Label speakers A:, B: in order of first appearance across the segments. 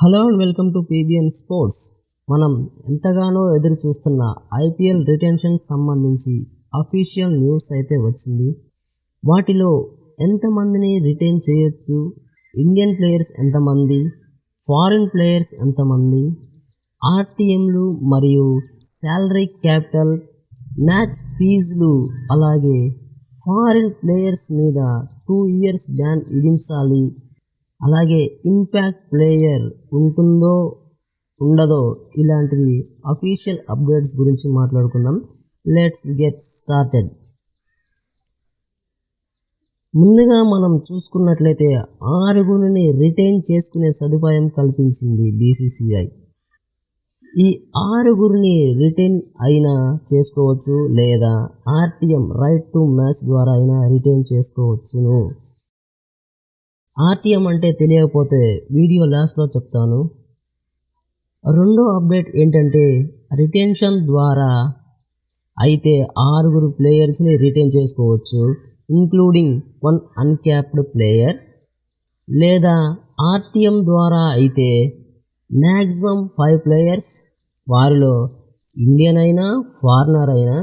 A: Hello and welcome to PBN sports. మనం ఎంతగానో ఎదురు చూస్తున్న IPL రిటెన్షన్ సంబంధించి అఫీషియల్ న్యూస్ అయితే వచ్చింది. వాటిలో ఎంతమందిని రిటైన్ చేయొచ్చు, ఇండియన్ ప్లేయర్స్ ఎంతమంది, ఫారిన్ ప్లేయర్స్ ఎంతమంది, RTMలు మరియు శాలరీ క్యాపిటల్, మ్యాచ్ ఫీజులు, అలాగే ఫారిన్ ప్లేయర్స్ మీద 2 years బ్యాన్ విధించాలి, అలాగే ఇంపాక్ట్ ప్లేయర్ ఉంటుందో ఉండదో ఇలాంటివి అఫీషియల్ అప్డేట్స్ గురించి మాట్లాడుకుందాం. Let's get started. ముందుగా మనం చూసుకున్నట్లయితే 6 రిటైన్ చేసుకునే సదుపాయం కల్పించింది BCCI. ఈ 6 రిటైన్ అయినా చేసుకోవచ్చు, లేదా RTM రైట్ టు మ్యాచ్ ద్వారా అయినా రిటైన్ చేసుకోవచ్చును. RTM అంటే తెలియకపోతే వీడియో లాస్ట్లో చెప్తాను. రెండో అప్డేట్ ఏంటంటే, రిటెన్షన్ ద్వారా అయితే 6 ప్లేయర్స్ని రిటైన్ చేసుకోవచ్చు, ఇంక్లూడింగ్ 1 అన్క్యాప్డ్ ప్లేయర్. లేదా RTM ద్వారా అయితే మ్యాక్సిమం 5 ప్లేయర్స్, వారిలో ఇండియన్ అయినా ఫారినర్ అయినా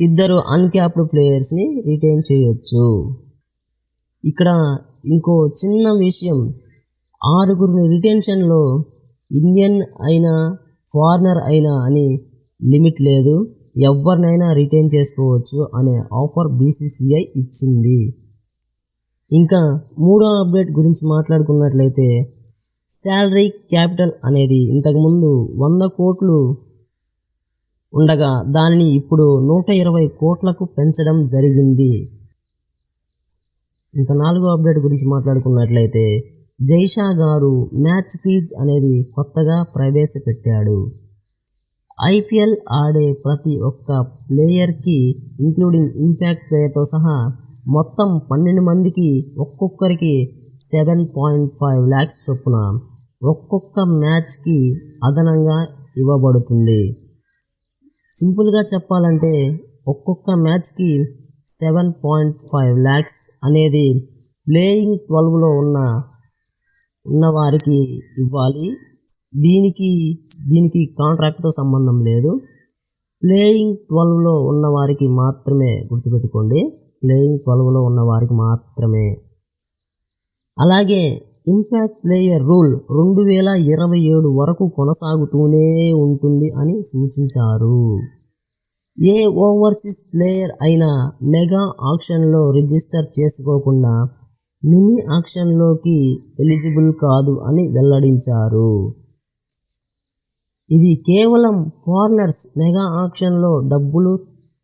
A: 2 అన్క్యాప్డ్ ప్లేయర్స్ని రిటైన్ చేయొచ్చు. ఇక్కడ ఇంకో చిన్న విషయం, 6 రిటెన్షన్లో ఇండియన్ అయినా ఫారినర్ అయినా అని లిమిట్ లేదు, ఎవరినైనా రిటైన్ చేసుకోవచ్చు అనే ఆఫర్ BCCI ఇచ్చింది. ఇంకా మూడో అప్డేట్ గురించి మాట్లాడుకున్నట్లయితే, శాలరీ క్యాపిటల్ అనేది ఇంతకుముందు 100 కోట్లు ఉండగా దానిని ఇప్పుడు 120 కోట్లకు పెంచడం జరిగింది. ఇంకా నాలుగో అప్డేట్ గురించి మాట్లాడుకున్నట్లయితే, జైషా గారు మ్యాచ్ ఫీజ్ అనేది కొత్తగా ప్రవేశపెట్టాడు. IPL ఆడే ప్రతి ఒక్క ప్లేయర్కి, ఇంక్లూడింగ్ ఇంపాక్ట్ ప్లేయర్తో సహా మొత్తం 12 మందికి ఒక్కొక్కరికి 7.5 lakhs చొప్పున ఒక్కొక్క మ్యాచ్కి అదనంగా ఇవ్వబడుతుంది. సింపుల్గా చెప్పాలంటే ఒక్కొక్క మ్యాచ్కి 7.5 lakhs అనేది ప్లేయింగ్ 12లో ఉన్న వారికి ఇవ్వాలి. దీనికి కాంట్రాక్ట్తో సంబంధం లేదు, ప్లేయింగ్ 12లో ఉన్న వారికి మాత్రమే. గుర్తుపెట్టుకోండి, ప్లేయింగ్ 12లో ఉన్న వారికి మాత్రమే. అలాగే ఇంపాక్ట్ ప్లేయర్ రూల్ 2027 వరకు కొనసాగుతూనే ఉంటుంది అని సూచించారు. ఏ ఓవర్సీస్ ప్లేయర్ అయినా మెగా ఆక్షన్లో రిజిస్టర్ చేసుకోకుండా మినీ ఆక్షన్లోకి ఎలిజిబుల్ కాదు అని వెల్లడించారు. ఇది కేవలం ఫారినర్స్. మెగా ఆక్షన్లో డబ్బులు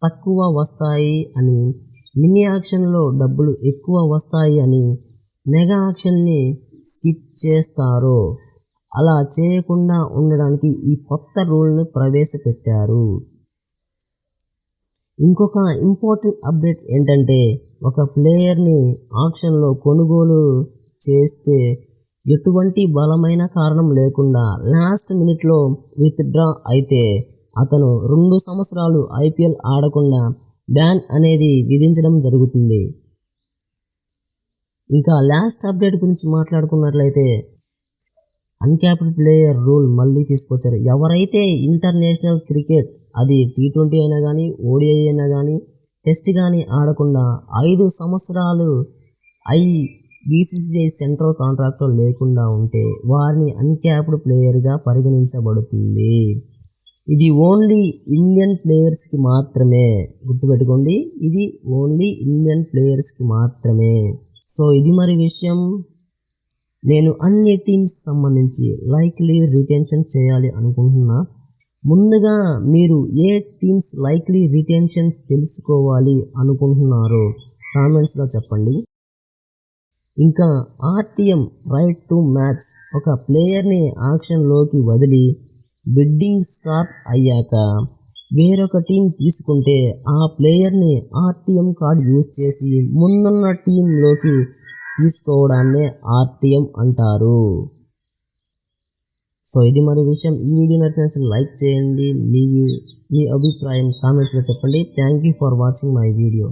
A: తక్కువ వస్తాయి అని, మినీ ఆక్షన్లో డబ్బులు ఎక్కువ వస్తాయి అని మెగా ఆక్షన్ని స్కిప్ చేస్తారో అలా చేయకుండా ఉండడానికి ఈ కొత్త రూల్ను ప్రవేశపెట్టారు. ఇంకొక ఇంపార్టెంట్ అప్డేట్ ఏంటంటే, ఒక ప్లేయర్ని ఆక్షన్లో కొనుగోలు చేస్తే ఎటువంటి బలమైన కారణం లేకుండా లాస్ట్ మినిట్లో విత్డ్రా అయితే అతను 2 సంవత్సరాలు IPL ఆడకుండా బ్యాన్ అనేది విధించడం జరుగుతుంది. ఇంకా లాస్ట్ అప్డేట్ గురించి మాట్లాడుకున్నట్లయితే, అన్క్యాప్డ్ ప్లేయర్ రూల్ మళ్ళీ తీసుకొచ్చారు. ఎవరైతే ఇంటర్నేషనల్ క్రికెట్, అది T20 అయినా కానీ, ODI అయినా కానీ, టెస్ట్ కానీ ఆడకుండా 5 సంవత్సరాలు BCCI సెంట్రల్ కాంట్రాక్ట్లో లేకుండా ఉంటే వారిని అన్క్యాప్డ్ ప్లేయర్గా పరిగణించబడుతుంది. ఇది ఓన్లీ ఇండియన్ ప్లేయర్స్కి మాత్రమే. గుర్తుపెట్టుకోండి, ఇది ఓన్లీ ఇండియన్ ప్లేయర్స్కి మాత్రమే. సో ఇది మరి విషయం. నేను అన్ని టీమ్స్ సంబంధించి లైక్లీ రిటెన్షన్ చేయాలి అనుకుంటున్నా. ముందుగా మీరు ఏ టీమ్స్ లైక్లీ రిటెన్షన్స్ తెలుసుకోవాలి అనుకుంటున్నారో కామెంట్స్లో చెప్పండి. ఇంకా RTM రైట్ టు మ్యాచ్, ఒక ప్లేయర్ని ఆక్షన్లోకి వదిలి బిడ్డింగ్ స్టార్ట్ అయ్యాక వేరొక టీం తీసుకుంటే ఆ ప్లేయర్ని RTM కార్డ్ యూజ్ చేసి ముందున్న టీంలోకి తీసుకోవడాన్నే RTM అంటారు. సో ఇది మరి విషయం. ఈ వీడియో నచ్చినట్లయితే లైక్ చేయండి, మీ అభిప్రాయం కామెంట్స్లో చెప్పండి. Thank you for watching my video.